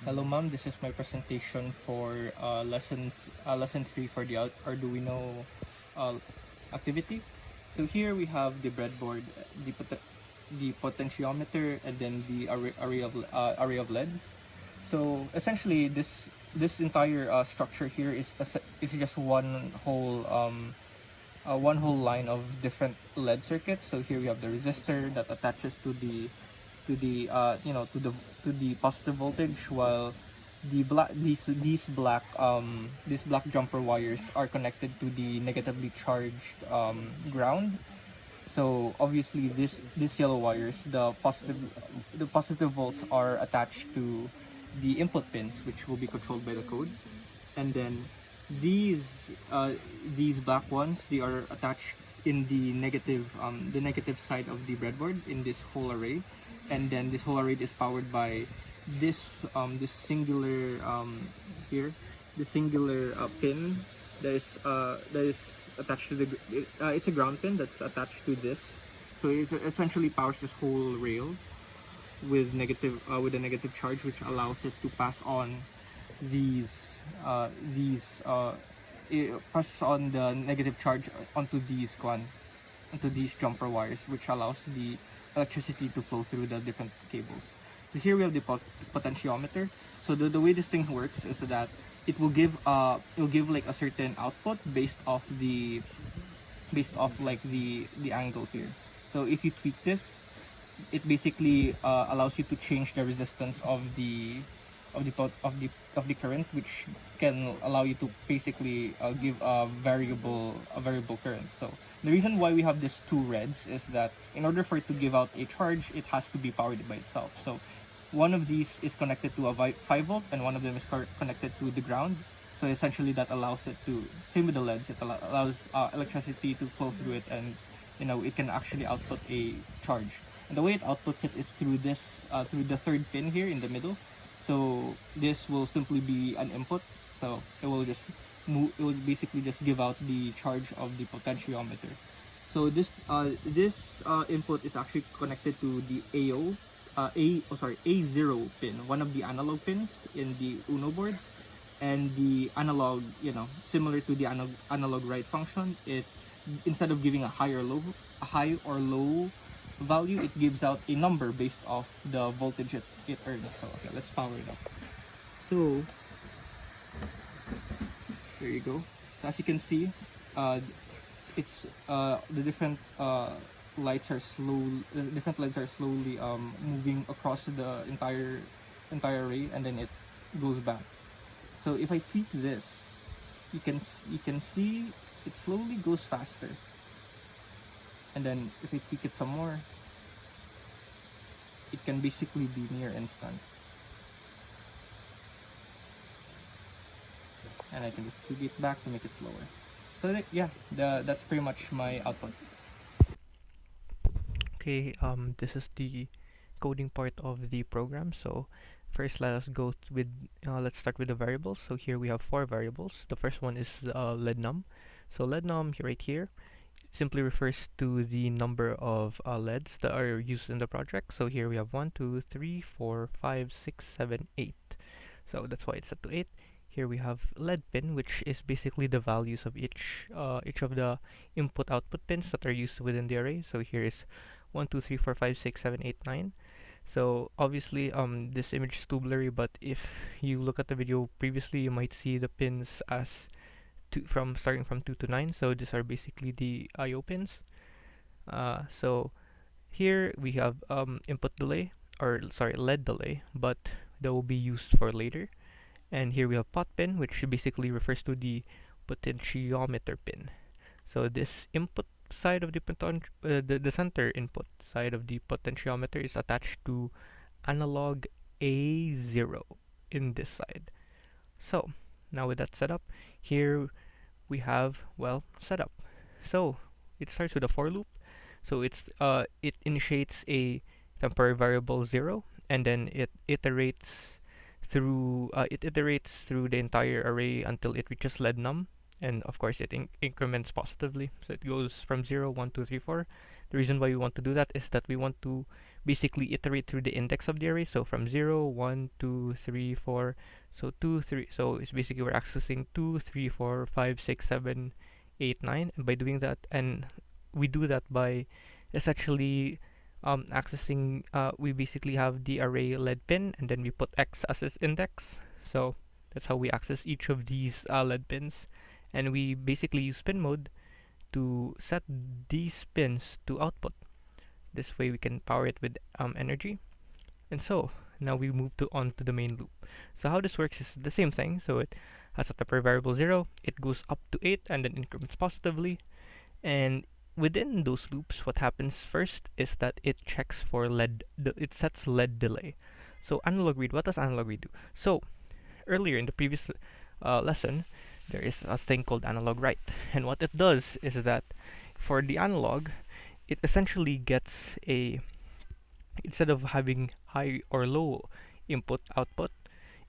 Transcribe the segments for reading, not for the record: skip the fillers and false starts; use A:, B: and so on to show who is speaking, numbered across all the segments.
A: Hello, ma'am. This is my presentation for lesson 3 for the Arduino uh, activity. So here we have the breadboard, the potentiometer, and then the array of LEDs. So essentially, this entire structure here is just one whole line of different LED circuits. So here we have the resistor that attaches to the to the positive voltage, while these black jumper wires are connected to the negatively charged ground. So obviously these yellow wires, the positive volts are attached to the input pins, which will be controlled by the code. And then these uh, these black ones, they are attached in the negative side of the breadboard in this whole array. And then this whole array is powered by this singular here the singular pin that is attached to it's a ground pin that's attached to this. So it essentially powers this whole rail with a negative charge, which allows it to pass on these these it passes on the negative charge onto these jumper wires, which allows the electricity to flow through the different cables. So here we have the potentiometer. So the way this thing works is that it will give like a certain output based off like the angle here. So if you tweak this, it basically allows you to change the resistance of the current, which can allow you to basically give a variable current. So the reason why we have these two reds is that in order for it to give out a charge, it has to be powered by itself. So one of these is connected to a 5 volt, and one of them is connected to the ground. So essentially that allows it to, same with the LEDs, it allows electricity to flow through it, and it can actually output a charge. And the way it outputs it is through the third pin here in the middle. So this will simply be an input. So it will just move. It will basically just give out the charge of the potentiometer. So this input is actually connected to the A0 pin, one of the analog pins in the Uno board. And the analog, similar to the analog write function, it, instead of giving a high or low value, it gives out a number based off the voltage it earns. So okay, let's power it up. So there you go. So as you can see, it's the different lights are slowly moving across the entire array, and then it goes back. So if I tweak this, you can see it slowly goes faster. And then if I tweak it some more, it can basically be near instant. And I can just tweak it back to make it slower. So yeah, that's pretty much my output.
B: Okay, this is the coding part of the program. So first, let's start with the variables. So here we have four variables. The first one is lead num. So lead num right here simply refers to the number of LEDs that are used in the project. So here we have 1, 2, 3, 4, 5, 6, 7, 8. So that's why it's set to 8. Here we have LED pin, which is basically the values of each of the input output pins that are used within the array. So here is 1, 2, 3, 4, 5, 6, 7, 8, 9. So obviously this image is too blurry, but if you look at the video previously, you might see the pins as starting from 2 to 9. So these are basically the IO pins. So here we have input delay, or sorry, LED delay, but that will be used for later. And here we have pot pin, which basically refers to the potentiometer pin. So this input side of the center input side of the potentiometer is attached to analog A0 in this side. So now with that setup, here we have, well, setup. So it starts with a for loop. So it initiates a temporary variable 0, and then it iterates through the entire array until it reaches lead num, and of course it increments positively. So it goes from 0, 1, 2, 3, 4. The reason why we want to do that is that we want to basically iterate through the index of the array. So from 0, 1, 2, 3, 4. So 2, 3. So it's basically we're accessing 2, 3, 4, 5, 6, 7, 8, 9. And by doing that, and we do that by essentially accessing, we basically have the array led pin, and then we put x as its index. So that's how we access each of these led pins. And we basically use pin mode to set these pins to output. This way we can power it with energy. And so now we move on to the main loop. So how this works is the same thing. So it has a temporary variable 0, it goes up to 8 and then increments positively. And within those loops, what happens first is that it checks for it sets LED delay. So analog read, what does analog read do? So earlier in the previous lesson, there is a thing called analog write. And what it does is that for the analog, it essentially gets instead of having high or low input output,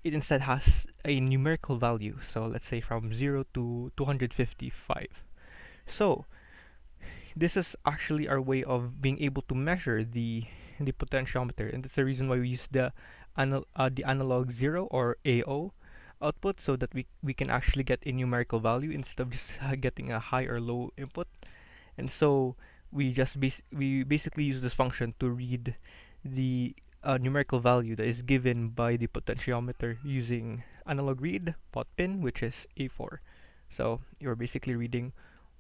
B: it instead has a numerical value. So let's say from 0 to 255. So this is actually our way of being able to measure the potentiometer, and that's the reason why we use the analog 0 or AO output, so that we can actually get a numerical value instead of just getting a high or low input. And so we basically use this function to read the numerical value that is given by the potentiometer using analog read pot pin, which is A4. So you're basically reading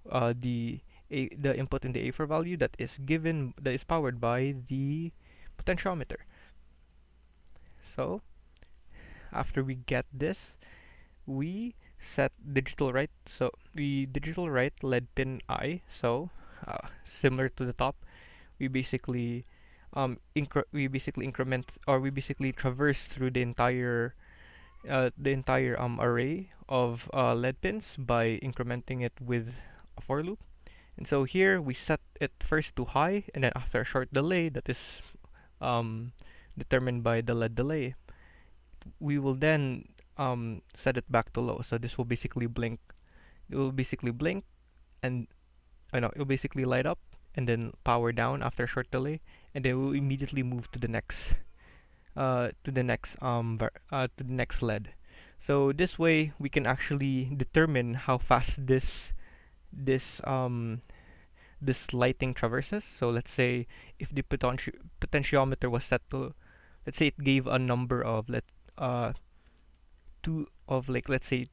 B: the input in the A4 value that is powered by the potentiometer. So after we get this, we set digital write. So we digital write lead pin I. So similar to the top, we basically increment, or we basically traverse through the entire array of lead pins by incrementing it with a for loop. And so here we set it first to high, and then after a short delay that is um, determined by the lead delay, we will then set it back to low. So this will basically blink. It will basically blink, and it will basically light up and then power down after a short delay, and then we'll immediately move to the next to the next LED. So this way we can actually determine how fast this um this lighting traverses. So let's say if the potentiometer was set to, let's say it gave a number of uh let's say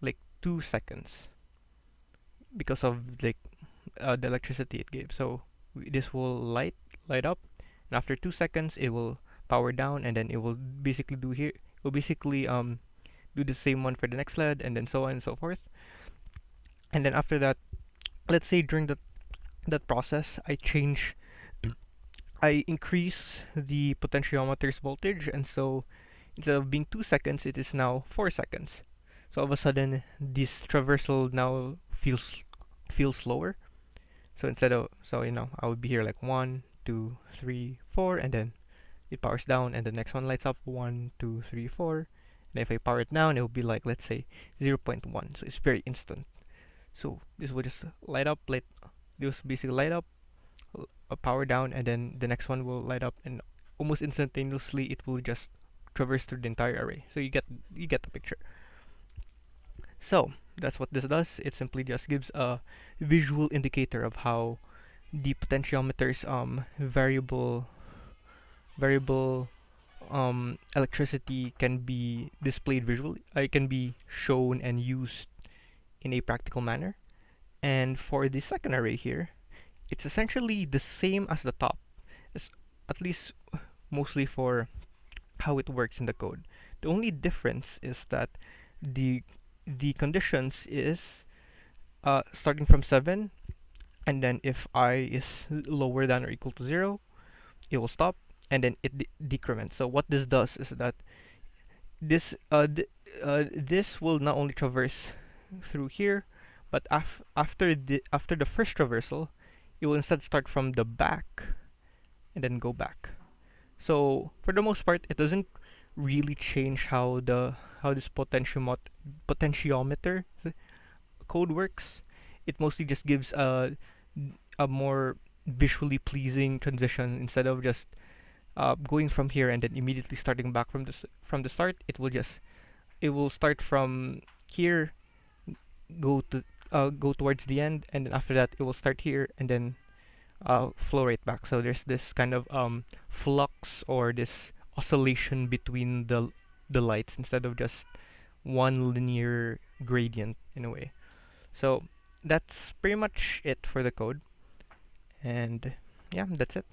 B: like 2 seconds because of the electricity it gave. So this will light up, and after 2 seconds it will power down, and then it will basically do the same one for the next LED, and then so on and so forth. And then after that, let's say during that process, I increase the potentiometer's voltage, and so instead of being 2 seconds, it is now 4 seconds. So all of a sudden, this traversal now feels slower. So I would be here like 1, 2, 3, 4, and then it powers down, and the next one lights up 1, 2, 3, 4. And if I power it down, it will be like, let's say 0.1. So it's very instant. So this will just this basically light up, power down, and then the next one will light up, and almost instantaneously it will just traverse through the entire array. So you get the picture. So that's what this does. It simply just gives a visual indicator of how the potentiometer's variable electricity can be displayed visually. It can be shown and used in a practical manner. And for the second array here, it's essentially the same as the top, at least mostly for how it works in the code. The only difference is that the conditions is starting from 7, and then if I is lower than or equal to 0, it will stop, and then it decrements. So what this does is that this will not only traverse through here, but after the first traversal, it will instead start from the back and then go back. So for the most part, it doesn't really change how this potentiometer code works. It mostly just gives a more visually pleasing transition instead of just going from here and then immediately starting back from from the start, it will start from here, go to go towards the end, and then after that it will start here and then flow right back. So there's this kind of flux or this oscillation between the lights instead of just one linear gradient in a way. So that's pretty much it for the code, and yeah, that's it.